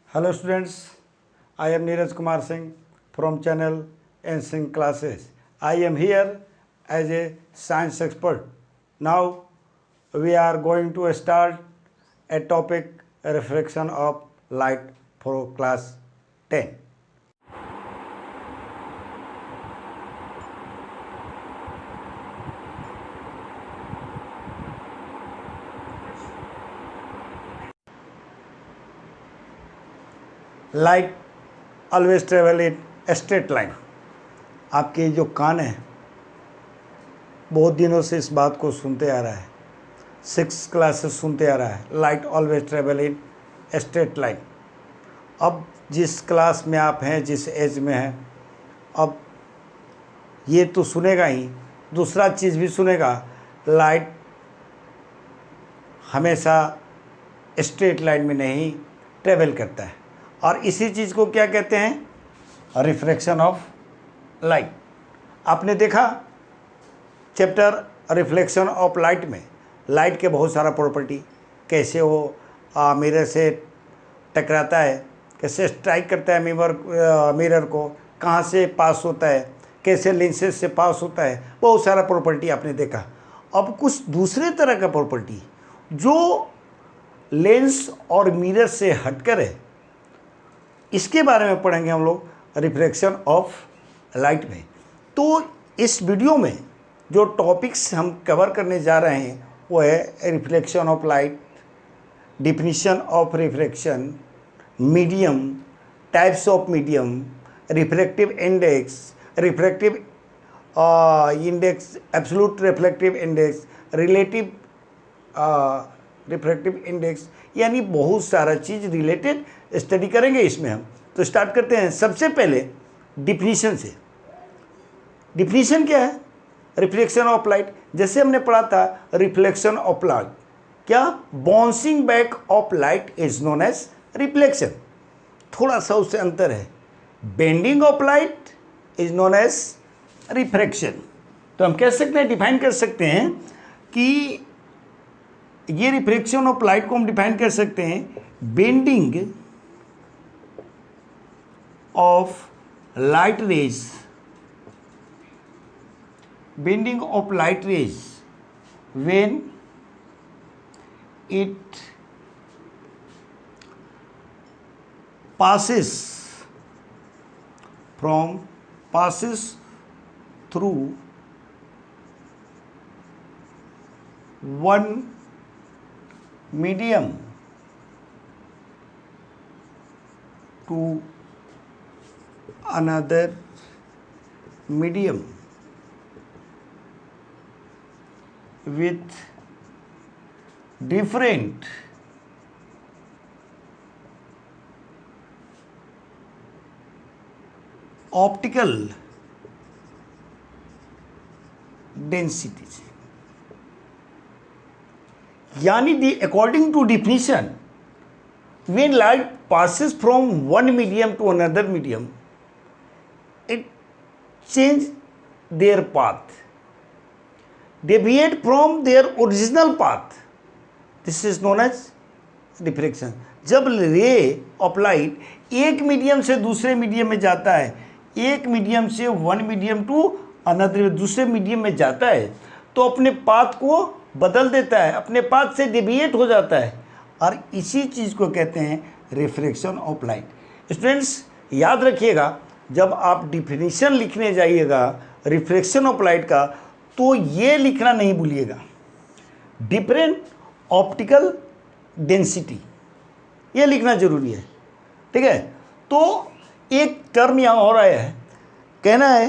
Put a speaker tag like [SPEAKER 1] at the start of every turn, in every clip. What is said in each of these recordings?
[SPEAKER 1] Hello students, I am Neeraj Kumar Singh from channel NSync Classes. I am here as a science expert. Now we are going to start a topic, reflection of light for class 10. Light always travel in straight line. आपके जो कान है बहुत दिनों से इस बात को सुनते आ रहा है, 6 क्लासेस सुनते आ रहा है, light always travel in straight line. अब जिस क्लास में आप हैं, जिस एज में हैं, अब ये तो सुनेगा ही, दूसरा चीज़ भी सुनेगा, लाइट हमेशा स्ट्रेट लाइन में नहीं ट्रेवल करता है। और इसी चीज़ को क्या कहते हैं? Refraction of light. आपने देखा चैप्टर रिफ्लेक्शन ऑफ लाइट में लाइट के बहुत सारा प्रॉपर्टी, कैसे वो मिरर से टकराता है, कैसे स्ट्राइक करता है मिरर को, कहाँ से पास होता है, कैसे लेंसेज से पास होता है, बहुत सारा प्रॉपर्टी आपने देखा। अब कुछ दूसरे तरह का प्रॉपर्टी जो लेंस और मिरर से हटकर है, इसके बारे में पढ़ेंगे हम लोग रिफ्रैक्शन ऑफ लाइट में। तो इस वीडियो में जो टॉपिक्स हम कवर करने जा रहे हैं वो है reflection of light, definition of refraction, medium, types of medium, refractive index, refractive index, absolute refractive index, relative refractive index, यानी बहुत सारा चीज़ रिलेटेड स्टडी करेंगे इसमें हम। तो स्टार्ट करते हैं सबसे पहले डिफिनीशन से। डिफिनीशन क्या है? रिफ्लेक्शन ऑफ लाइट, जैसे हमने पढ़ा था रिफ्लेक्शन ऑफ लाइट, क्या bouncing back of light is known as reflection. थोड़ा सा उससे अंतर है। Bending of light is known as refraction. तो हम कह सकते हैं, डिफाइन कर सकते हैं कि ये रिफ्रैक्शन ऑफ लाइट को हम डिफाइन कर सकते हैं bending of light rays, bending of light rays when it passes through one medium to another medium with different optical densities। यानी according to definition, when light passes from one medium to another medium, it changes their path, deviate from their original path. This is known as diffraction। जब ray of light एक medium से दूसरे medium में जाता है, एक medium से one medium to another दूसरे मीडियम में जाता है, तो अपने पाथ को बदल देता है, अपने पाथ से डेविएट हो जाता है, और इसी चीज़ को कहते हैं रिफ्रैक्शन ऑफ लाइट। स्टूडेंट्स याद रखिएगा, जब आप डिफिनीशन लिखने जाइएगा रिफ्रैक्शन ऑफ लाइट का, तो ये लिखना नहीं भूलिएगा, डिफरेंट ऑप्टिकल डेंसिटी, ये लिखना जरूरी है, ठीक है। तो एक टर्म यहाँ और आया है, कहना है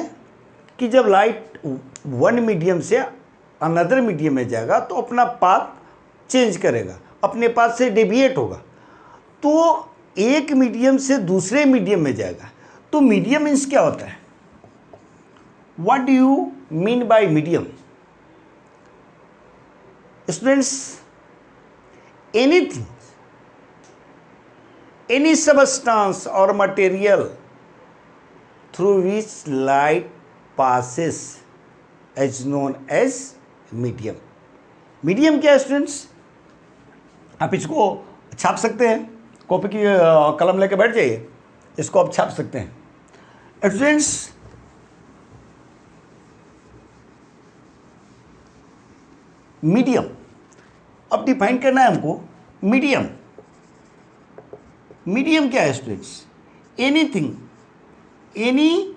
[SPEAKER 1] कि जब लाइट वन मीडियम से अनदर मीडियम में जाएगा तो अपना पाथ चेंज करेगा, अपने पाथ से डेविएट होगा, तो एक मीडियम से दूसरे मीडियम में जाएगा। तो मीडियम मीन्स क्या होता है? What do you mean by medium? Students, anything, any substance or material through which light passes is known as medium। Medium क्या है स्टूडेंट्स? आप इसको छाप सकते हैं, कॉपी की कलम लेके बैठ जाइए, इसको आप छाप सकते हैं। स्टूडेंट्स, मीडियम अब डिफाइन करना है हमको। मीडियम, मीडियम क्या है students? Anything, any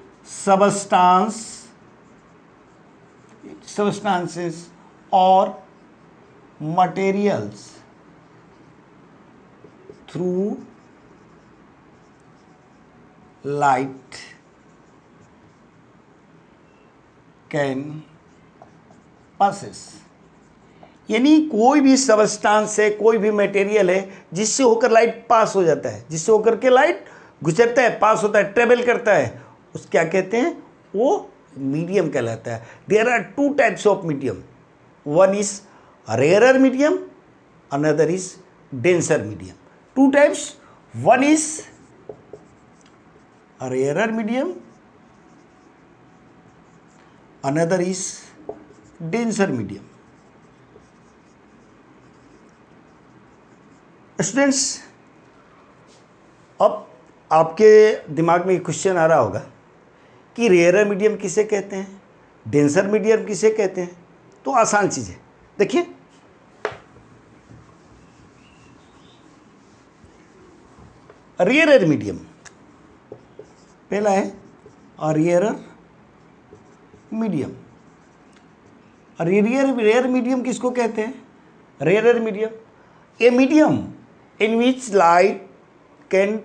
[SPEAKER 1] substances or materials through light can passes। यानी कोई भी सबस्टांस है, कोई भी मटेरियल है जिससे होकर लाइट पास हो जाता है, जिससे होकर के लाइट गुजरता है, पास होता है, ट्रेवल करता है, उस क्या कहते हैं? वो मीडियम कहलाता है। There are two types of medium, one is rarer medium, another is denser medium. Two types, one is rarer medium, another is denser medium. Students, अब आपके दिमाग में क्वेश्चन आ रहा होगा कि रेयरर मीडियम किसे कहते हैं, डेंसर मीडियम किसे कहते हैं? तो आसान चीज़ है, देखिए। रेयरर मीडियम पहला है, रेयरर मीडियम। रेयर मीडियम किसको कहते हैं? Rarer medium, a medium in which light can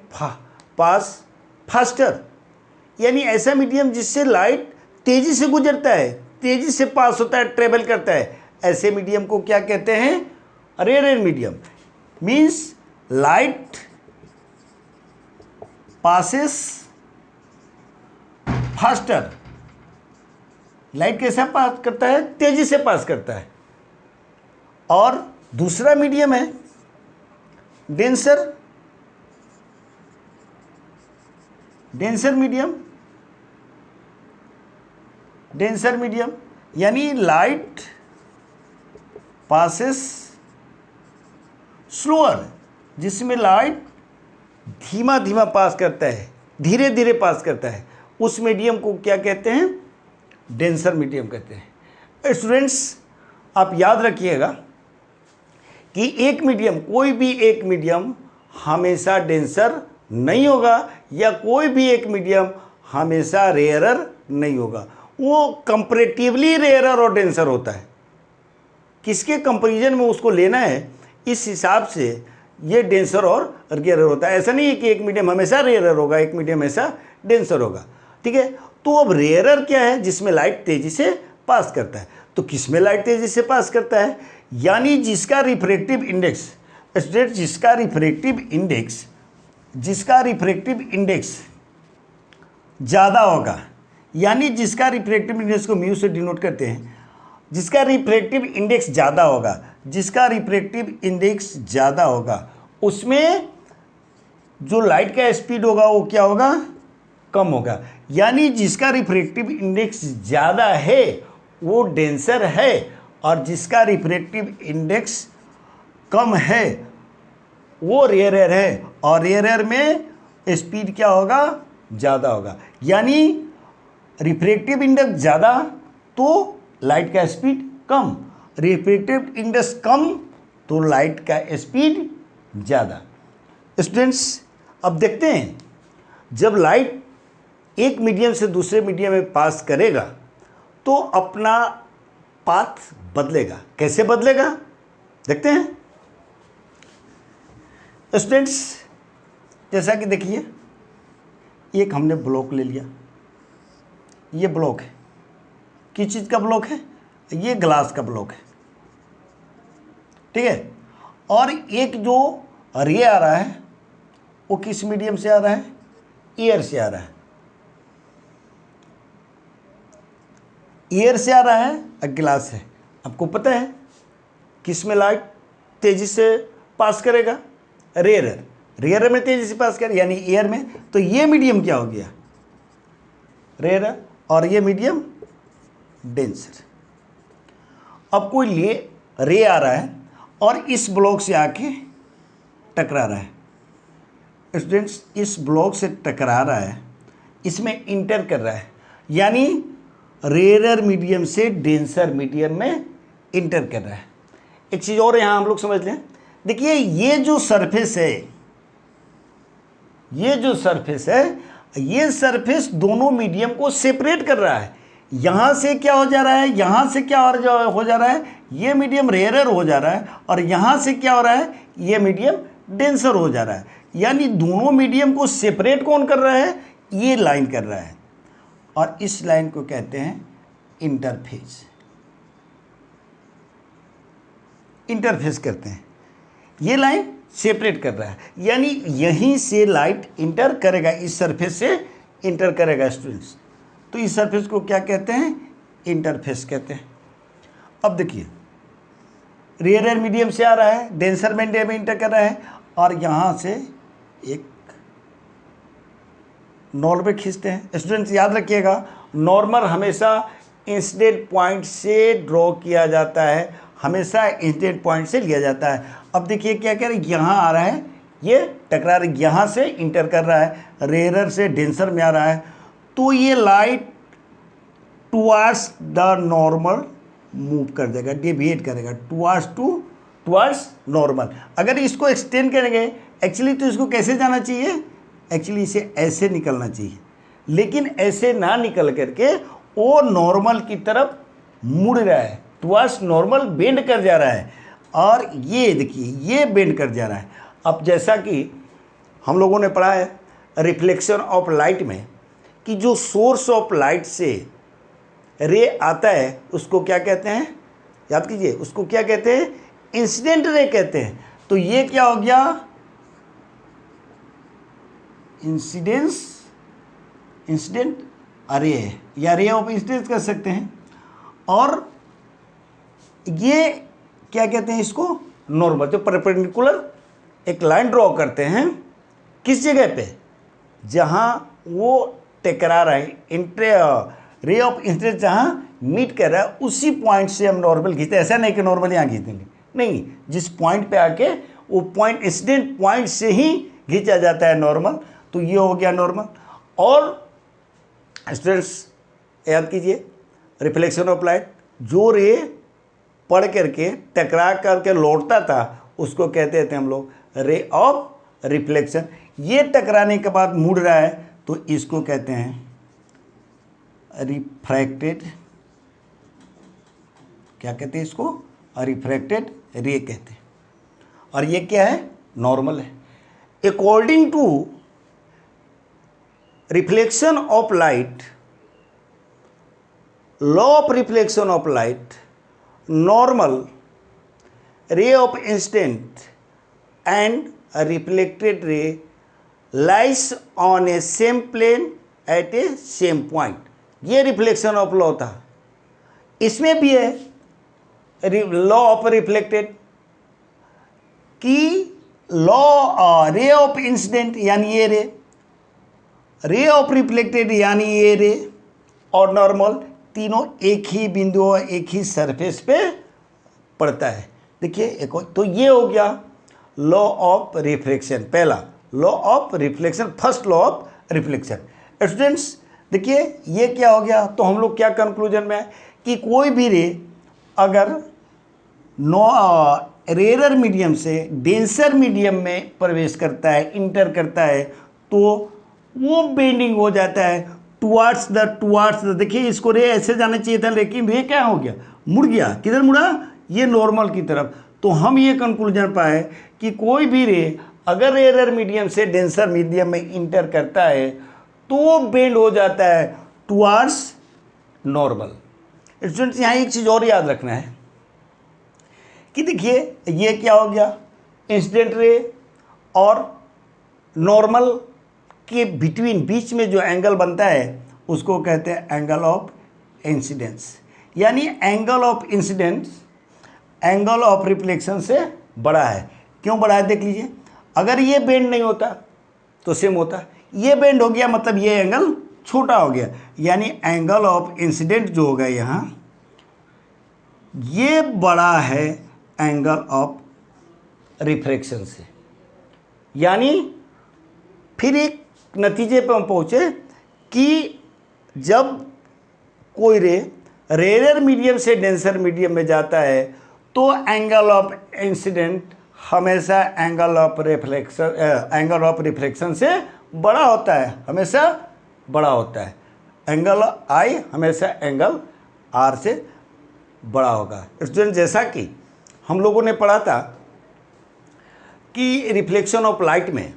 [SPEAKER 1] pass faster, यानी ऐसा मीडियम जिससे लाइट तेजी से गुजरता है, तेजी से पास होता है, ट्रेवल करता है, ऐसे मीडियम को क्या कहते हैं? Rare medium. Means light passes faster, light कैसे पास करता है? तेजी से पास करता है। और दूसरा मीडियम है denser, denser medium, denser medium यानी लाइट पासेस स्लोअर, जिसमें लाइट धीमा धीमा पास करता है, धीरे धीरे पास करता है, उस मीडियम को क्या कहते हैं? डेंसर मीडियम कहते हैं। स्टूडेंट्स, आप याद रखिएगा कि एक मीडियम, कोई भी एक मीडियम हमेशा डेंसर नहीं होगा, या कोई भी एक मीडियम हमेशा रेयरर नहीं होगा। वो कंपैरेटिवली रेयरर और डेंसर होता है। किसके कंपैरिजन में उसको लेना है, इस हिसाब से ये डेंसर और रेयरर होता है। ऐसा नहीं है कि एक मीडियम हमेशा रेयरर होगा, एक मीडियम हमेशा डेंसर होगा। ठीक है, तो अब रेयरर क्या है? जिसमें लाइट तेजी से पास करता है। तो किसमें लाइट तेजी से पास करता है? यानी जिसका रिफ्रैक्टिव इंडेक्स, स्टूडेंट, जिसका रिफ्रैक्टिव इंडेक्स ज़्यादा होगा, यानी जिसका रिफ्रैक्टिव इंडेक्स को म्यू से डिनोट करते हैं, जिसका रिफ्रैक्टिव इंडेक्स ज़्यादा होगा, जिसका रिफ्रैक्टिव इंडेक्स ज़्यादा होगा, उसमें जो लाइट का स्पीड होगा वो क्या होगा? कम होगा। यानी जिसका रिफ्रैक्टिव इंडेक्स ज़्यादा है वो डेंसर है, और जिसका रिफ्रैक्टिव इंडेक्स कम है वो रेयरर है, और रेयरर में स्पीड क्या होगा? ज़्यादा होगा। यानी रिफ्रैक्टिव इंडेक्स ज़्यादा तो लाइट का स्पीड कम, रिफ्रैक्टिव इंडेक्स कम तो लाइट का स्पीड ज़्यादा। स्टूडेंट्स, अब देखते हैं, जब लाइट एक मीडियम से दूसरे मीडियम में पास करेगा तो अपना पाथ बदलेगा। कैसे बदलेगा? देखते हैं। स्टूडेंट्स, जैसा कि देखिए, एक हमने ब्लॉक ले लिया, ये ब्लॉक है, किस चीज़ का ब्लॉक है? ये ग्लास का ब्लॉक है। ठीक है, और एक जो रे आ रहा है वो किस मीडियम से आ रहा है? एयर से आ रहा है। एयर से आ रहा है और ग्लास है। आपको पता है किस में लाइट तेजी से पास करेगा? रेयरर, रेयरर में तेजी से पास करेगा, यानी एयर में। तो ये मीडियम क्या हो गया? रेयरर, और ये मीडियम डेंसर। अब कोई रे आ रहा है और इस ब्लॉक से आके टकरा रहा है, स्टूडेंट्स इस ब्लॉक से टकरा रहा है, इसमें इंटर कर रहा है, यानी रेयर मीडियम से डेंसर मीडियम में इंटर कर रहा है। एक चीज़ और यहाँ हम लोग समझ लें, देखिए ये जो सरफेस है, ये सरफेस दोनों मीडियम को सेपरेट कर रहा है। यहाँ से क्या हो जा रहा है, यहाँ से क्या हो जा रहा है, ये मीडियम रेयरर हो जा रहा है, और यहाँ से क्या हो रहा है, ये मीडियम डेंसर हो जा रहा है। यानी दोनों मीडियम को सेपरेट कौन कर रहा है, ये लाइन कर रहा है, और इस लाइन को कहते हैं इंटरफेस। इंटरफेस करते हैं, ये लाइन सेपरेट कर रहा है, यानी यहीं से लाइट इंटर करेगा, इस सरफेस से इंटर करेगा स्टूडेंट्स। तो इस सरफेस को क्या कहते हैं, इंटरफेस कहते हैं। अब देखिए रेयर मीडियम से आ रहा है, डेंसर मीडियम में इंटर कर रहा है, और यहाँ से एक नॉर्मल खींचते हैं। स्टूडेंट्स याद रखिएगा, नॉर्मल हमेशा इंसिडेंट पॉइंट से ड्रॉ किया जाता है, हमेशा इंसिडेंट पॉइंट से लिया जाता है। अब देखिए क्या कह रहे हैं, यहाँ आ रहा है, ये टकरा रहा है, यहाँ से इंटर कर रहा है, रेयर से डेंसर में आ रहा है, तो ये light towards the normal move कर देगा, डेविएट करेगा टुवार्ड्स नॉर्मल। अगर इसको एक्सटेंड करेंगे एक्चुअली तो इसको कैसे जाना चाहिए, एक्चुअली इसे ऐसे निकलना चाहिए, लेकिन ऐसे ना निकल करके वो नॉर्मल की तरफ मुड़ रहा है, टुवार्ड्स नॉर्मल बेंड कर जा रहा है, और ये देखिए ये बेंड कर जा रहा है। अब जैसा कि हम लोगों ने पढ़ा है रिफ्लेक्शन ऑफ लाइट में कि जो सोर्स ऑफ लाइट से रे आता है उसको क्या कहते हैं, याद कीजिए, उसको क्या कहते हैं, इंसिडेंट रे कहते हैं। तो ये क्या हो गया, इंसिडेंट रे या रे ऑफ इंसिडेंस कर सकते हैं, और ये क्या कहते हैं इसको, नॉर्मल। जो परपेंडिकुलर एक लाइन ड्रॉ करते हैं किस जगह पे, जहां वो टकरा रहा है, रे ऑफ इंसिडेंस जहां मीट कर रहा है, उसी पॉइंट से हम नॉर्मल खींचते हैं। ऐसा नहीं कि नॉर्मल यहाँ खींचेंगे, नहीं, जिस पॉइंट पे आके वो पॉइंट इंसिडेंट पॉइंट से ही खींचा जाता है नॉर्मल। तो ये हो गया नॉर्मल। और स्टूडेंट्स याद कीजिए, रिफ्लेक्शन ऑफ लाइट, जो रे पढ़ करके टकरा करके लौटता था उसको कहते थे हम लोग रे ऑफ रिफ्लेक्शन। ये टकराने के बाद मुड़ रहा है तो इसको कहते हैं रिफ्रैक्टेड, क्या कहते हैं इसको, रिफ्रैक्टेड रे कहते हैं। और ये क्या है, नॉर्मल है। According to reflection of light, law of reflection of light, normal ray of incident and a reflected ray lies on a same plane at a same point। ये रिफ्लेक्शन ऑफ लॉ था। इसमें भी है law of reflected कि law ray of incident यानी ये ray of reflected यानी ये रे, और नॉर्मल, तीनों एक ही बिंदु और एक ही सरफेस पे पड़ता है। देखिए एक तो ये हो गया लॉ ऑफ रिफ्लेक्शन, पहला law of reflection, first law of reflection. Students देखिए ये क्या हो गया, तो हम लोग क्या कंक्लूजन में है कि कोई भी रे अगर रेयर मीडियम से डेंसर मीडियम में प्रवेश करता है, इंटर करता है, तो वो बेंडिंग हो जाता है टुवार्ड्स द। देखिए इसको रे ऐसे जाना चाहिए था, लेकिन रे क्या हो गया, मुड़ गया। किधर मुड़ा, ये नॉर्मल की तरफ। तो हम ये कंक्लूजन पाए कि कोई भी रे अगर रेयर मीडियम से डेंसर मीडियम में इंटर करता है तो वो बेंड हो जाता है टुवार्ड्स नॉर्मल। स्टूडेंट्स यहाँ एक चीज़ और याद रखना है कि देखिए ये क्या हो गया, इंसिडेंट रे और नॉर्मल के बीच में जो एंगल बनता है उसको कहते हैं एंगल ऑफ इंसिडेंस। यानी angle of incidence angle of reflection से बड़ा है। क्यों बड़ा है, देख लीजिए, अगर ये बेंड नहीं होता तो सेम होता, ये बेंड हो गया मतलब ये एंगल छोटा हो गया। यानी एंगल ऑफ इंसिडेंट जो होगा यहाँ, ये बड़ा है एंगल ऑफ रिफ्रैक्शन से। यानी फिर एक नतीजे पर हम पहुँचे कि जब कोई रे रेयर मीडियम से डेंसर मीडियम में जाता है तो एंगल ऑफ इंसिडेंट हमेशा एंगल ऑफ रिफ्लेक्शन से बड़ा होता है, हमेशा बड़ा होता है। एंगल आई हमेशा एंगल आर से बड़ा होगा। स्टूडेंट, जैसा कि हम लोगों ने पढ़ा था कि रिफ्लेक्शन ऑफ लाइट में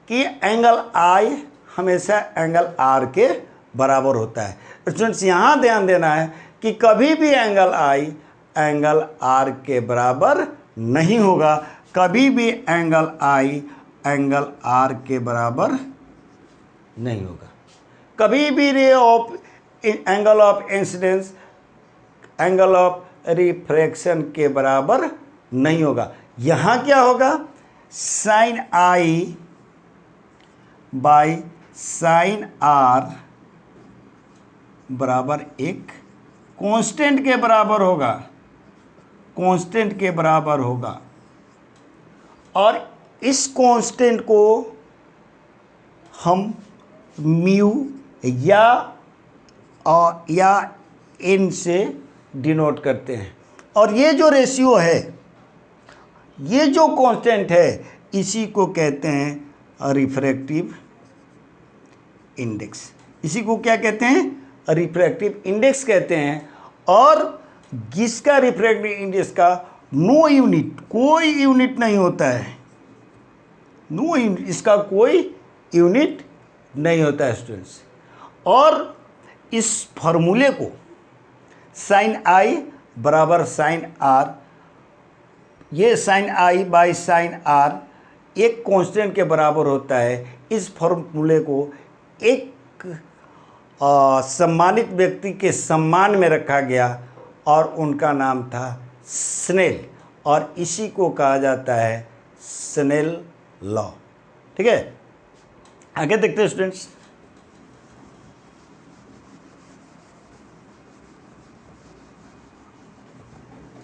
[SPEAKER 1] कि एंगल आई हमेशा एंगल आर के बराबर होता है। स्टूडेंट्स, यहाँ ध्यान देना है कि कभी भी एंगल आई एंगल आर के बराबर नहीं होगा, कभी भी एंगल आई एंगल आर के बराबर नहीं होगा। कभी भी ray of angle of incidence angle of refraction के बराबर नहीं होगा। यहाँ क्या होगा, sine i by sine r बराबर एक कांस्टेंट के बराबर होगा, कांस्टेंट के बराबर होगा। और इस कांस्टेंट को हम म्यू या एन से डिनोट करते हैं। और ये जो रेशियो है, ये जो कांस्टेंट है, इसी को कहते हैं रिफ्रैक्टिव इंडेक्स। इसी को क्या कहते हैं, रिफ्रैक्टिव इंडेक्स कहते हैं। और जिसका रिफ्रैक्टिव इंडेक्स का नो यूनिट, कोई यूनिट नहीं होता है, नो यूनिट, इसका कोई यूनिट नहीं होता है स्टूडेंट्स। और इस फॉर्मूले को साइन आई बराबर साइन आर, ये sine i by sine r एक कांस्टेंट के बराबर होता है। इस फॉर्मूले को एक सम्मानित व्यक्ति के सम्मान में रखा गया और उनका नाम था स्नेल, और इसी को कहा जाता है स्नेल लॉ। ठीक है, आगे देखते हैं स्टूडेंट्स।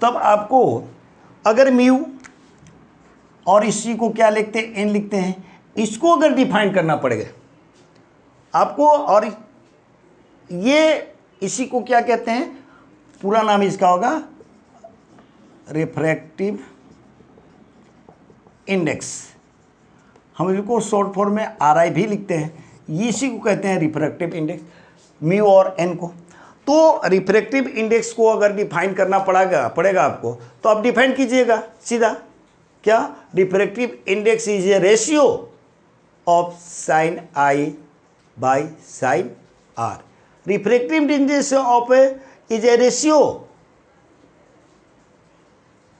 [SPEAKER 1] तब आपको अगर म्यू और इसी को क्या लिखते हैं, एन लिखते हैं, इसको अगर डिफाइन करना पड़ेगा आपको, और ये इसी को क्या कहते हैं, पूरा नाम इसका होगा रिफ्रैक्टिव इंडेक्स। हम इसको शॉर्ट फॉर्म में आर भी लिखते हैं, ये इसी को कहते हैं रिफ्रैक्टिव इंडेक्स, म्यू और एन को। तो रिफ्रैक्टिव इंडेक्स को अगर डिफाइन करना पड़ेगा आपको, तो आप डिफाइन कीजिएगा सीधा, क्या, refractive index is a ratio of sine i by sine r. Refractive index of is a ratio,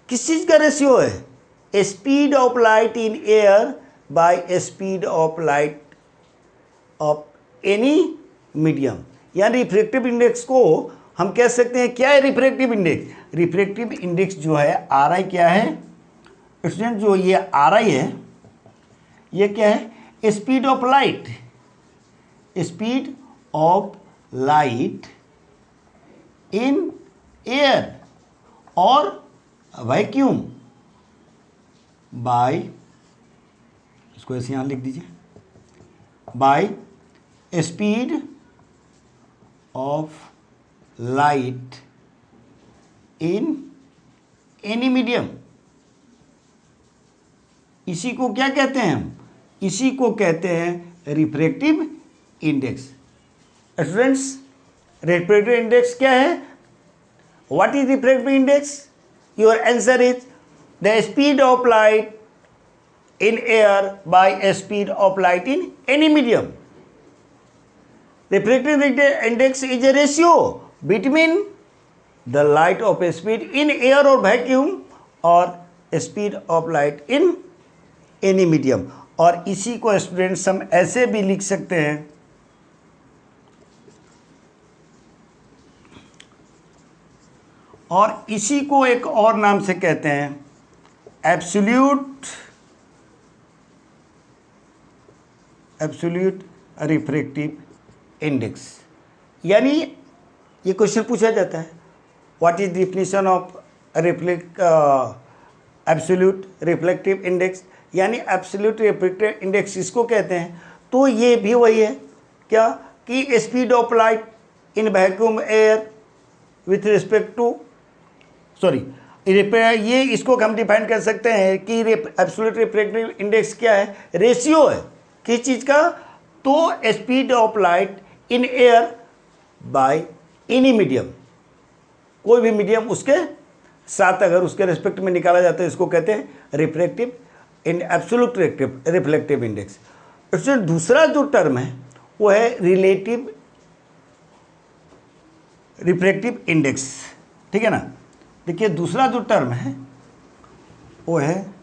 [SPEAKER 1] किस चीज का रेशियो है, speed of light in air by speed of light of any medium. यानी refractive index को हम कह सकते हैं, क्या है रिफ्रैक्टिव इंडेक्स, रिफ्रैक्टिव इंडेक्स जो है आर आई क्या है स्टूडेंट, जो ये आर आई है, ये क्या है, speed of light, speed of light in air और वैक्यूम बाय, इसको ऐसे यहाँ लिख दीजिए, bye speed of light in any medium. इसी को क्या कहते हैं हम, इसी को कहते हैं refractive index. Students, refractive index क्या है, what is refractive index, your answer is the speed of light in air by a speed of light in any medium. Refractive index is a ratio between the light of a speed in air or vacuum or a speed of light in any medium. और इसी को students हम ऐसे भी लिख सकते हैं, और इसी को एक और नाम से कहते हैं एब्सोल्यूट रिफ्रैक्टिव इंडेक्स। यानी ये क्वेश्चन पूछा जाता है, what is definition of absolute reflective index, यानी एब्सोल्यूट रिफ्रैक्टिव इंडेक्स इसको कहते हैं। तो ये भी वही है क्या कि speed of light in vacuum air with respect to ये इसको हम डिफाइन कर सकते हैं कि एब्सोल्यूट रिफ्रैक्टिव इंडेक्स क्या है, रेशियो है किस चीज़ का, तो speed of light in air by any medium, कोई भी मीडियम उसके साथ अगर उसके रिस्पेक्ट में निकाला जाता है इसको कहते हैं refractive in absolute reflective index. इसमें दूसरा जो टर्म है वो है रिलेटिव रिफ्रैक्टिव इंडेक्स, ठीक है ना। देखिए दूसरा जो टर्म है वो है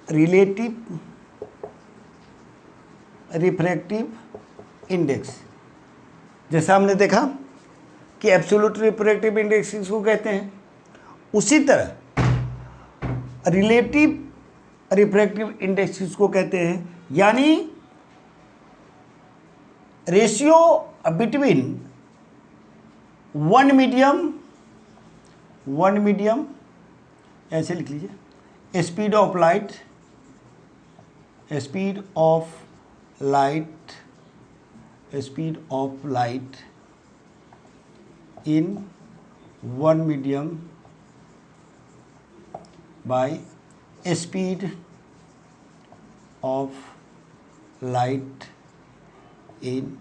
[SPEAKER 1] रिलेटिव रिफ्रैक्टिव इंडेक्स। जैसा हमने देखा कि एब्सोल्यूट रिफ्रैक्टिव इंडेक्स इसको कहते हैं, उसी तरह रिलेटिव रिफ्रैक्टिव इंडेक्स इसको कहते हैं, यानी रेशियो बिटवीन वन मीडियम ऐसे लिख लीजिए, speed of light in one medium by speed of light in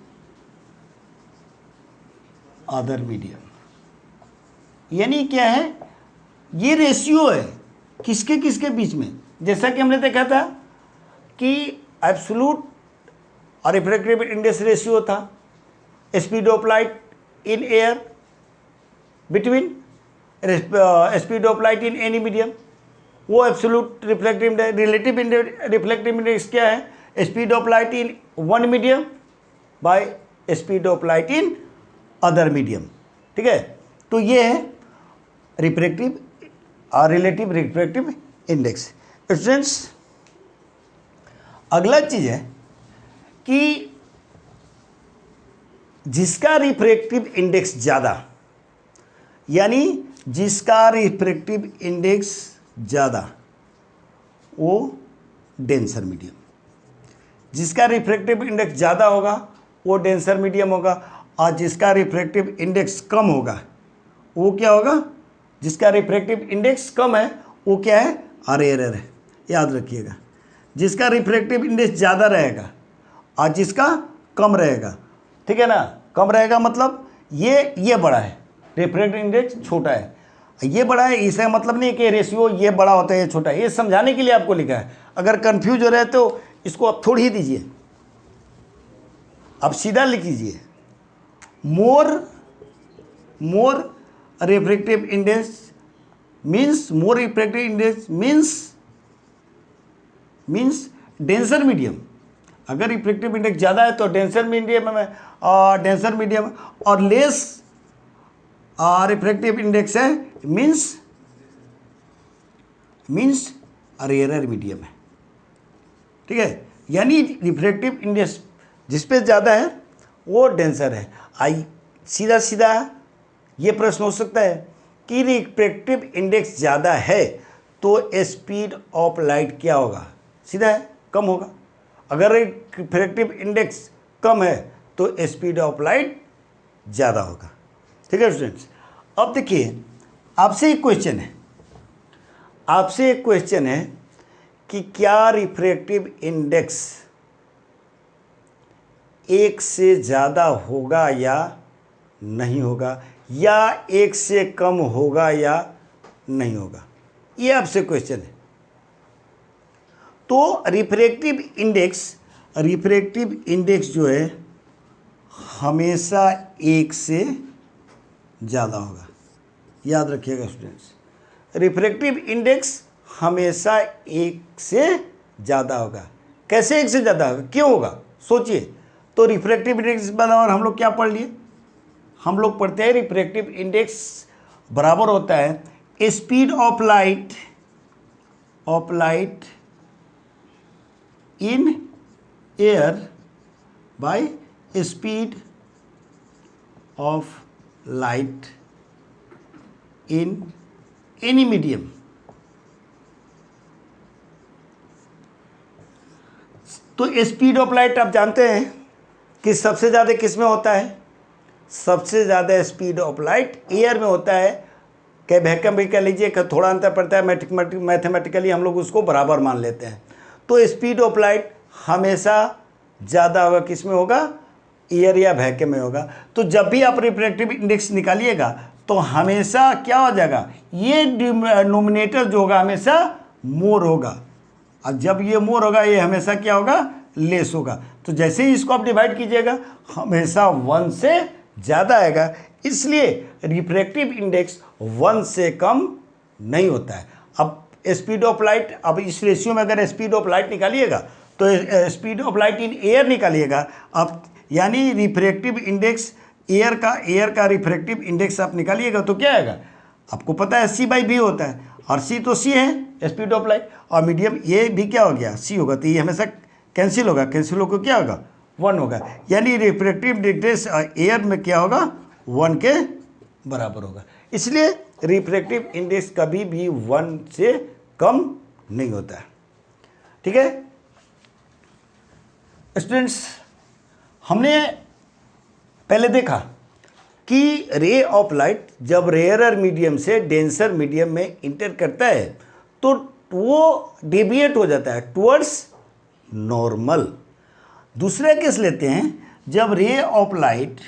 [SPEAKER 1] other medium. यानी क्या है, ये रेशियो है किसके किसके बीच में। जैसा कि हमने देखा था कि एब्सोल्यूट और रिफ्रैक्टिव इंडेक्स रेशियो था speed of light in air between speed of light in any medium, वो absolute reflective relative reflective index क्या है, speed of light in one medium by speed of light in other medium, ठीक है। तो ये है refractive और relative refractive index. Students अगला चीज है कि जिसका रिफ्रैक्टिव इंडेक्स ज़्यादा, यानी जिसका रिफ्रैक्टिव इंडेक्स ज़्यादा वो डेंसर मीडियम, जिसका रिफ्रैक्टिव इंडेक्स ज़्यादा होगा वो डेंसर मीडियम होगा, और जिसका रिफ्रैक्टिव इंडेक्स कम होगा वो क्या होगा, जिसका रिफ्रैक्टिव इंडेक्स कम है वो क्या है, रेयर है। याद रखिएगा, जिसका रिफ्रैक्टिव इंडेक्स ज़्यादा रहेगा और जिसका कम रहेगा, ठीक है ना। कम रहेगा मतलब ये बड़ा है, रिफ्रैक्टिव इंडेक्स छोटा है, ये बड़ा है, इसका मतलब नहीं कि रेशियो ये बड़ा होता है ये छोटा है, ये समझाने के लिए आपको लिखा है। अगर कंफ्यूज हो रहे तो इसको आप थोड़ी ही दीजिए, अब सीधा लिख लीजिए, more refractive index means denser medium. अगर रिफ्रैक्टिव इंडेक्स ज़्यादा है तो डेंसर मीडियम और लेस रिफ्रैक्टिव इंडेक्स है मीन्स रेयर मीडियम है, ठीक है। यानी रिफ्रैक्टिव इंडेक्स जिस पे ज़्यादा है वो डेंसर है। सीधा ये प्रश्न हो सकता है कि रिफ्रैक्टिव इंडेक्स ज़्यादा है तो स्पीड ऑफ लाइट क्या होगा, सीधा है, कम होगा। अगर रिफ्रैक्टिव इंडेक्स कम है तो स्पीड ऑफ लाइट ज़्यादा होगा, ठीक है स्टूडेंट्स। अब देखिए आपसे एक क्वेश्चन है कि क्या रिफ्रैक्टिव इंडेक्स एक से ज़्यादा होगा या नहीं होगा, या एक से कम होगा या नहीं होगा, ये आपसे क्वेश्चन है। तो रिफ्रैक्टिव इंडेक्स जो है हमेशा एक से ज़्यादा होगा। याद रखिएगा स्टूडेंट्स, रिफ्रैक्टिव इंडेक्स हमेशा एक से ज़्यादा होगा। कैसे एक से ज़्यादा होगा, क्यों होगा, सोचिए। तो रिफ्रैक्टिव इंडेक्स बराबर हम लोग क्या पढ़ लिए, हम लोग पढ़ते हैं रिफ्रैक्टिव इंडेक्स बराबर होता है speed of light in air by speed of light in any medium, तो स्पीड ऑफ लाइट आप जानते हैं कि सबसे ज़्यादा किस में होता है? सबसे ज़्यादा स्पीड ऑफ लाइट एयर में होता है। क्या वैक्यूम भी कह लीजिए, थोड़ा अंतर पड़ता है, मैथमेटिकली हम लोग उसको बराबर मान लेते हैं। तो स्पीड ऑफ लाइट हमेशा ज़्यादा होगा, किस में होगा? एयर या वैक्यूम में होगा। तो जब भी आप रिफ्रैक्टिव इंडेक्स निकालिएगा तो हमेशा क्या हो जाएगा? ये डिनोमिनेटर जो होगा हमेशा मोर होगा, और जब ये मोर होगा ये हमेशा क्या होगा? लेस होगा। तो जैसे ही इसको आप डिवाइड कीजिएगा हमेशा 1 से ज़्यादा आएगा, इसलिए रिफ्रैक्टिव इंडेक्स 1 से कम नहीं होता है। अब स्पीड ऑफ लाइट, अब इस रेशियो में अगर स्पीड ऑफ लाइट निकालिएगा तो speed of light in air निकालिएगा अब, यानी रिफ्रैक्टिव इंडेक्स एयर का रिफ्रैक्टिव इंडेक्स आप निकालिएगा तो क्या आएगा? आपको पता है C/V होता है, और C तो C है स्पीड ऑफ लाइट, और मीडियम ये भी क्या हो गया? C होगा, तो ये हमेशा कैंसिल होगा, कैंसिल होकर क्या होगा? 1 होगा, यानी रिफ्रैक्टिव इंडेक्स एयर में क्या होगा? 1 के बराबर होगा। इसलिए रिफ्रैक्टिव इंडेक्स कभी भी 1 से कम नहीं होता है। ठीक है स्टूडेंट्स, हमने पहले देखा कि रे ऑफ लाइट जब रेयरर मीडियम से डेंसर मीडियम में इंटर करता है तो वो डेविएट हो जाता है टुवर्ड्स नॉर्मल। दूसरा केस लेते हैं, जब रे ऑफ लाइट,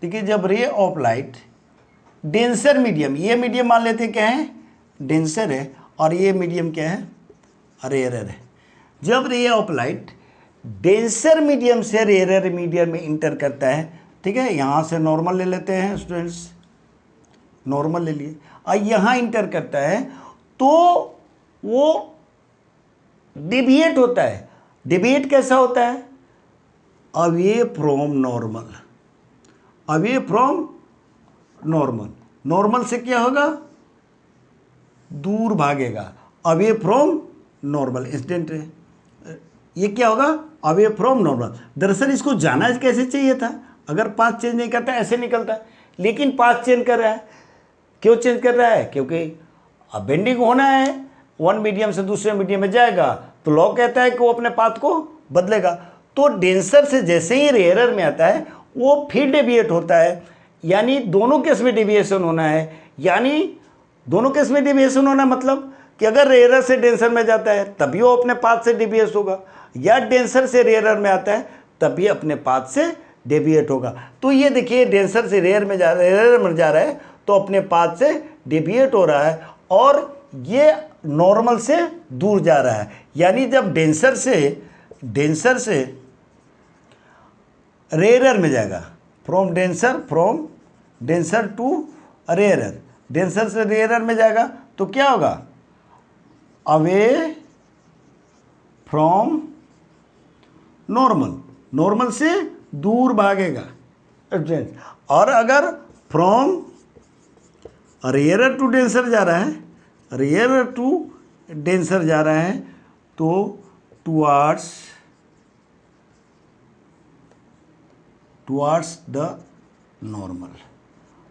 [SPEAKER 1] ठीक है, जब ray of light denser medium, ये मीडियम मान लेते हैं क्या है? डेंसर है, और ये मीडियम क्या है? रेयरर है। जब ray of light denser medium से रेयरर मीडियम में इंटर करता है, ठीक है, यहाँ से नॉर्मल ले लेते हैं स्टूडेंट्स, नॉर्मल ले लिए, और यहाँ इंटर करता है तो वो डिविएट होता है। डिविएट कैसा होता है? Away from normal, away from normal, normal से क्या होगा? दूर भागेगा, अवे फ्रॉम नॉर्मल इंस्टेंट है। ये क्या होगा? Away from normal. दरअसल इसको जाना कैसे चाहिए था? अगर पाथ चेंज नहीं करता ऐसे निकलता, लेकिन पाथ चेंज कर रहा है। क्यों चेंज कर रहा है? क्योंकि अब बेंडिंग होना है, 1 मीडियम से दूसरे मीडियम में जाएगा तो लॉ कहता है कि वो अपने पाथ को बदलेगा। तो डेंसर से जैसे ही रेयरर में आता है वो फिर डेविएट होता है, यानी दोनों केस में डेविएशन होना है। यानी दोनों केस में डेविएशन होना मतलब कि अगर रेयरर से डेंसर में जाता है तभी वो अपने पाथ से डेविएट होगा, या डेंसर से रेयरर में आता है तभी अपने पाथ से डेविएट होगा। तो ये देखिए, डेंसर से रेयर में रेयरर में जा रहा है तो अपने पाथ से डेविएट हो रहा है, और ये नॉर्मल से दूर जा रहा है। यानी जब डेंसर से रेयरर में जाएगा, from denser to rarer, denser से रेयरर में जाएगा तो क्या होगा? अवे फ्रॉम नॉर्मल, नॉर्मल से दूर भागेगा। और अगर फ्रॉम रेयरर टू डेंसर जा रहा है, रेयरर टू डेंसर जा रहा है तो टुवार्ड्स द नॉर्मल,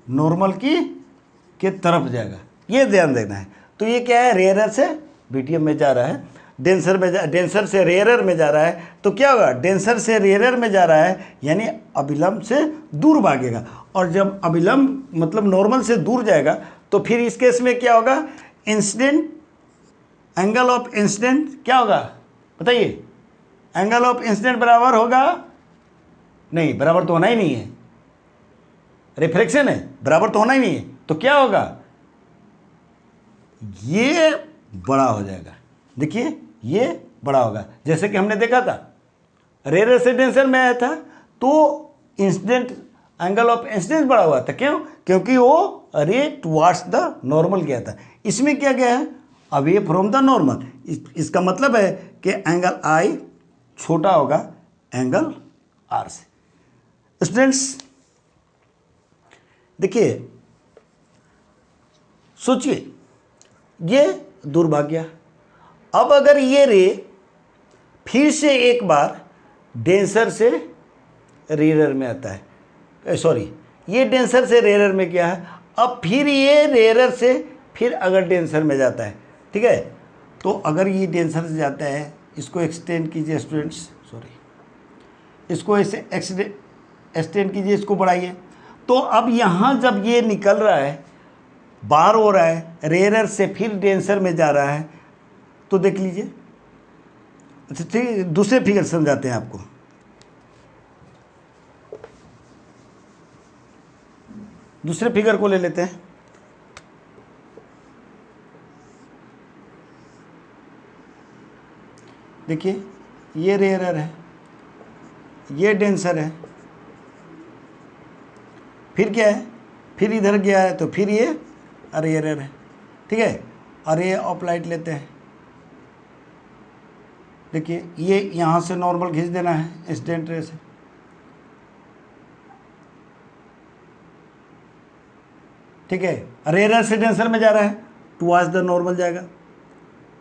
[SPEAKER 1] नॉर्मल के तरफ जाएगा, ये ध्यान देना है। तो ये क्या है? रेयरर से मीडियम में जा रहा है, डेंसर से रेयरर में जा रहा है तो क्या होगा? डेंसर से रेयरर में जा रहा है यानी अभिलंब से दूर भागेगा, और जब अभिलंब मतलब नॉर्मल से दूर जाएगा तो फिर इस केस में क्या होगा? इंसिडेंट, एंगल ऑफ इंसिडेंट क्या होगा? बताइए, एंगल ऑफ इंसिडेंट बराबर होगा? नहीं, बराबर तो होना ही नहीं है, रिफ्लेक्शन है, बराबर तो होना ही नहीं है। तो क्या होगा? ये बड़ा हो जाएगा। देखिए, ये बड़ा होगा, जैसे कि हमने देखा था रेयरर से डेंसर में आया था तो इंसिडेंट, एंगल ऑफ इंसिडेंस बड़ा हुआ था। क्यों? क्योंकि वो रे टुवार्ड्स द नॉर्मल गया था। इसमें क्या गया है? Away from the normal. इसका मतलब है कि एंगल आई छोटा होगा एंगल आर से। स्टूडेंट्स देखिए, सोचिए, ये दूर भाग गया। अब अगर ये रे फिर से एक बार डेंसर से रेयरर में आता है, सॉरी, ये डेंसर से रेयर में गया है, अब फिर ये रेयर से फिर अगर डेंसर में जाता है, ठीक है। तो अगर ये डेंसर से जाता है, इसको एक्सटेंड कीजिए स्टूडेंट्स, सॉरी, इसको ऐसे एक्सटेंड कीजिए, इसको बढ़ाइए। तो अब यहाँ जब ये निकल रहा है, बाहर हो रहा है, रेयर से फिर डेंसर में जा रहा है, तो देख लीजिए। अच्छा ठीक, दूसरे फिगर समझाते हैं आपको। दूसरे फिगर को ले लेते हैं। देखिए, ये रेयर है, ये डेंसर है, फिर क्या है, फिर इधर गया है, तो फिर ये रेयर है, ठीक है। और ये ऑफलाइट लेते हैं। देखिए, ये यहाँ से नॉर्मल खींच देना है इंसिडेंट रे से, ठीक है। रेयर से डेंसर में जा रहा है, टुवार्ड्स द नॉर्मल जाएगा,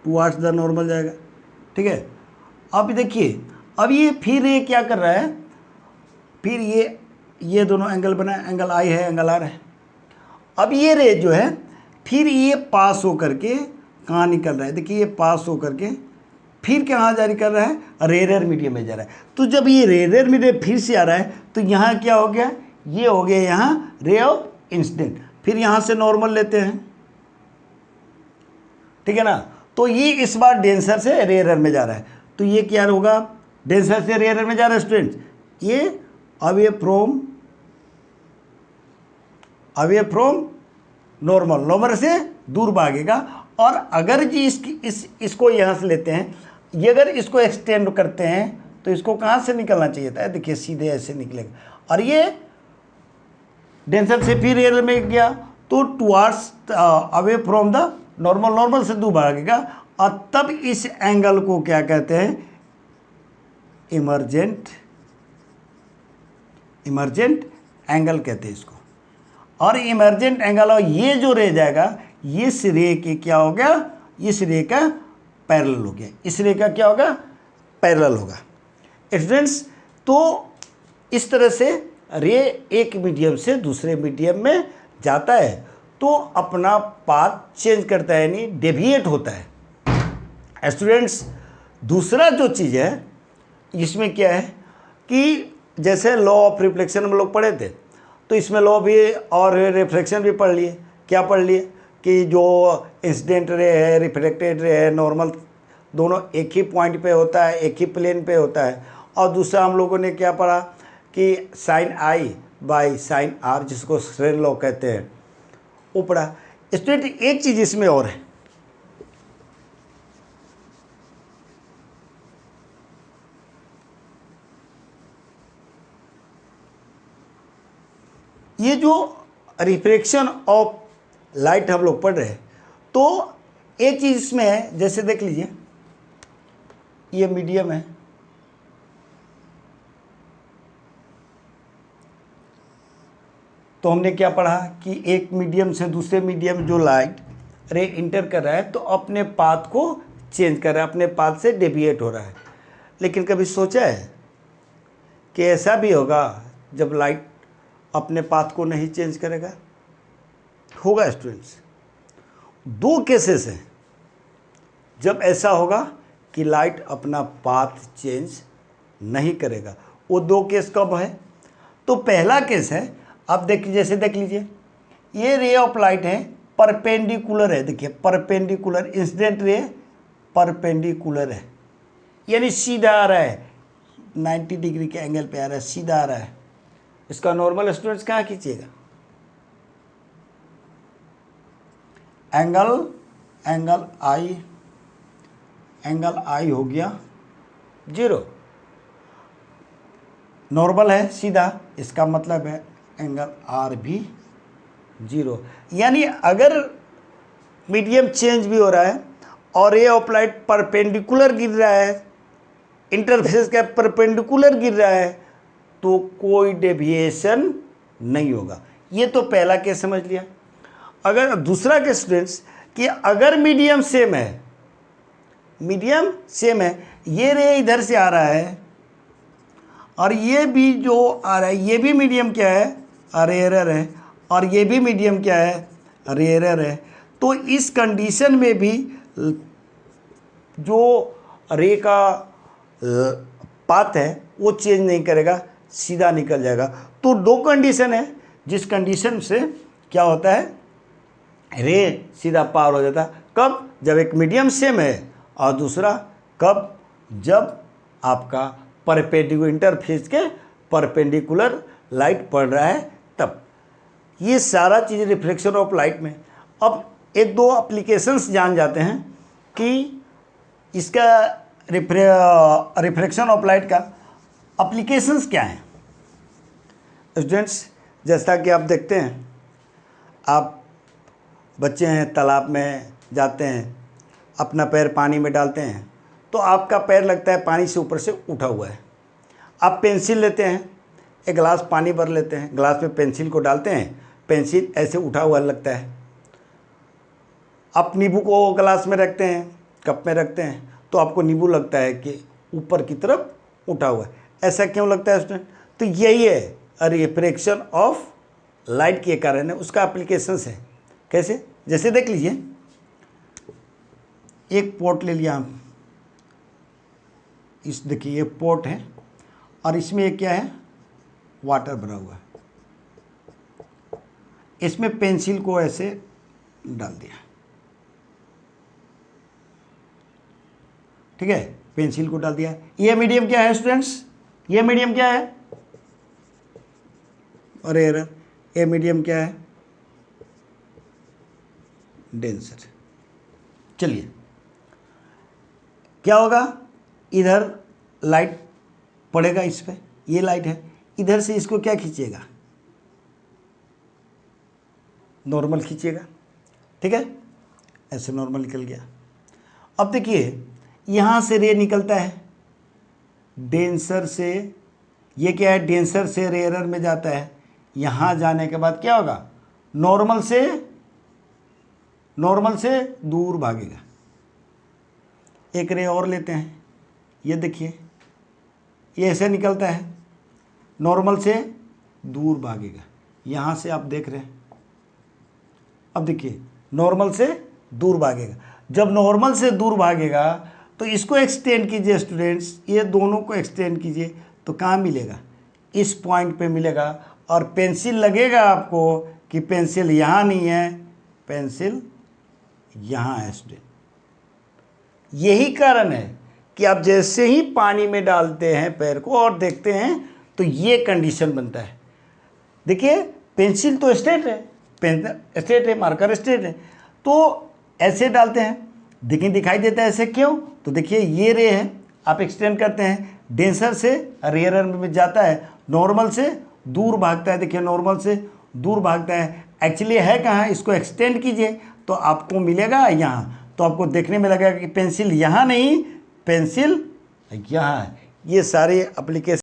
[SPEAKER 1] टुवार्ड्स द नॉर्मल जाएगा, ठीक है। अब देखिए, अब ये फिर ये क्या कर रहा है, फिर ये दोनों एंगल बना, एंगल आई है, एंगल आर है। अब ये रे जो है, फिर ये पास होकर के कहाँ निकल रहा है, देखिए ये पास होकर के फिर कहाँ जारी कर रहा है, रेयर मीडियम में जा रहा है। तो जब ये रेयर मीडियम फिर से आ रहा है, तो यहाँ क्या हो गया, ये हो गया यहाँ रे ऑफ इंसिडेंट। फिर यहाँ से नॉर्मल लेते हैं, ठीक है ना। तो ये इस बार डेंसर से रेयर में जा रहा है, तो ये क्या होगा, डेंसर से रेयर में जा रहा है स्टूडेंट्स, ये अवे फ्रॉम नॉर्मल, नॉर्मल से दूर भागेगा। और अगर जी इसको यहाँ से लेते हैं, ये अगर इसको एक्सटेंड करते हैं, तो इसको कहाँ से निकलना चाहिए था, देखिए सीधे ऐसे निकलेगा। और ये डेंसर से फिर रेयर में गया, तो towards away from the normal, normal से दूर भागेगा। और तब इस एंगल को क्या कहते हैं, इमर्जेंट एंगल कहते हैं इसको। और इमर्जेंट एंगल, और ये जो रे जाएगा, ये इस रे के क्या हो गया, इस रे का पैरेलल हो गया, इस रे का क्या होगा, पैरेलल होगा स्टूडेंट्स। तो इस तरह से रे एक मीडियम से दूसरे मीडियम में जाता है, तो अपना पाथ चेंज करता है, यानी डेविएट होता है स्टूडेंट्स। दूसरा जो चीज़ है इसमें क्या है कि जैसे लॉ ऑफ रिफ्लेक्शन हम लोग पढ़े थे, तो इसमें लॉ भी और रिफ्लेक्शन भी पढ़ लिए। क्या पढ़ लिए कि जो इंसिडेंट रे है, रिफ्लेक्टेड रे है, नॉर्मल, दोनों एक ही पॉइंट पे होता है, एक ही प्लेन पे होता है। और दूसरा हम लोगों ने क्या पढ़ा कि sine i by sine r, जिसको स्नेल लॉ कहते हैं, वो पढ़ा। स्टूडेंट एक चीज़ इसमें और है, ये जो रिफ्रैक्शन ऑफ लाइट हम लोग पढ़ रहे हैं, तो एक चीज़ इसमें है, जैसे देख लीजिए ये मीडियम है, तो हमने क्या पढ़ा कि एक मीडियम से दूसरे मीडियम जो लाइट रे इंटर कर रहा है, तो अपने पाथ को चेंज कर रहा है, अपने पाथ से डेविएट हो रहा है। लेकिन कभी सोचा है कि ऐसा भी होगा जब लाइट अपने पाथ को नहीं चेंज करेगा? होगा स्टूडेंट्स। दो केसेस हैं जब ऐसा होगा कि लाइट अपना पाथ चेंज नहीं करेगा। वो दो केस कब है? तो पहला केस है, आप देखिए, जैसे देख लीजिए, ये रे ऑफ लाइट है, परपेंडिकुलर है, देखिए परपेंडिकुलर, इंसिडेंट रे परपेंडिकुलर है, यानी सीधा आ रहा है, 90 डिग्री के एंगल पे आ रहा है, सीधा आ रहा है। इसका नॉर्मल स्टूडेंट्स कहाँ खींचिएगा? एंगल आई हो गया 0, नॉर्मल है सीधा, इसका मतलब है एंगल आर भी 0। यानी अगर मीडियम चेंज भी हो रहा है और रे ऑफ लाइट परपेंडिकुलर गिर रहा है, इंटरफेस का परपेंडिकुलर गिर रहा है, तो कोई डेविएशन नहीं होगा। ये तो पहला केस समझ लिया। अगर दूसरा केस स्टूडेंट्स कि अगर मीडियम सेम है, ये रे इधर से आ रहा है और ये भी जो आ रहा है, ये भी मीडियम क्या है, रेयरर है, और ये भी मीडियम क्या है, रेयरर है। तो इस कंडीशन में भी जो रे का पाथ है वो चेंज नहीं करेगा, सीधा निकल जाएगा। तो दो कंडीशन है जिस कंडीशन से क्या होता है, रे सीधा पार हो जाता है। कब? जब एक मीडियम सेम है, और दूसरा कब? जब आपका परपेंडिकुलर इंटरफेस के परपेंडिकुलर लाइट पड़ रहा है तब। ये सारा चीज़ रिफ्लेक्शन ऑफ लाइट में। अब एक दो एप्लीकेशंस जान जाते हैं कि इसका रिफ्लेक्शन ऑफ लाइट का एप्लीकेशंस क्या हैं। स्टूडेंट्स, जैसा कि आप देखते हैं, आप बच्चे हैं, तालाब में जाते हैं, अपना पैर पानी में डालते हैं, तो आपका पैर लगता है पानी से ऊपर से उठा हुआ है। आप पेंसिल लेते हैं, एक गिलास पानी भर लेते हैं, गिलास में पेंसिल को डालते हैं, पेंसिल ऐसे उठा हुआ लगता है। आप नींबू को गिलास में रखते हैं, कप में रखते हैं, तो आपको नींबू लगता है कि ऊपर की तरफ उठा हुआ है। ऐसा क्यों लगता है स्टूडेंट? तो यही है रिफ्रैक्शन ऑफ लाइट के कारण है, उसका एप्लीकेशंस है। कैसे? जैसे देख लीजिए, एक पॉट ले लिया हम, इस देखिए ये पॉट है, और इसमें एक क्या है, वाटर भरा हुआ है। इसमें पेंसिल को ऐसे डाल दिया, ठीक है, पेंसिल को डाल दिया। ये मीडियम क्या है स्टूडेंट्स? ये मीडियम क्या है? अरे ये मीडियम क्या है? डेंसर। चलिए, क्या होगा, इधर लाइट पड़ेगा इस पे, ये लाइट है, इधर से इसको क्या खींचेगा, नॉर्मल खींचेगा, ठीक है, ऐसे नॉर्मल निकल गया। अब देखिए, यहाँ से रे निकलता है डेंसर से, ये क्या है, डेंसर से रेयरर में जाता है। यहाँ जाने के बाद क्या होगा, नॉर्मल से दूर भागेगा। एक रे और लेते हैं, ये देखिए, ये ऐसे निकलता है, नॉर्मल से दूर भागेगा। यहाँ से आप देख रहे हैं, अब देखिए नॉर्मल से दूर भागेगा। जब नॉर्मल से दूर भागेगा तो इसको एक्सटेंड कीजिए स्टूडेंट्स, ये दोनों को एक्सटेंड कीजिए, तो कहाँ मिलेगा, इस पॉइंट पे मिलेगा। और पेंसिल लगेगा आपको कि पेंसिल यहाँ नहीं है, पेंसिल यहाँ है स्टूडेंट। यही कारण है कि आप जैसे ही पानी में डालते हैं पैर को और देखते हैं तो ये कंडीशन बनता है। देखिए, पेंसिल तो स्ट्रेट है, पेन स्ट्रेट है, मार्कर स्ट्रेट है, तो ऐसे डालते हैं, देखिए दिखाई देता है ऐसे क्यों, तो देखिए ये रे है, आप एक्सटेंड करते हैं, डेंसर से रेयरर में जाता है, नॉर्मल से दूर भागता है। देखिए नॉर्मल से दूर भागता है, एक्चुअली है कहाँ, इसको एक्सटेंड कीजिए तो आपको मिलेगा यहाँ। तो आपको देखने में लगेगा कि पेंसिल यहाँ नहीं, पेंसिल यहाँ है। ये सारे एप्लीकेशन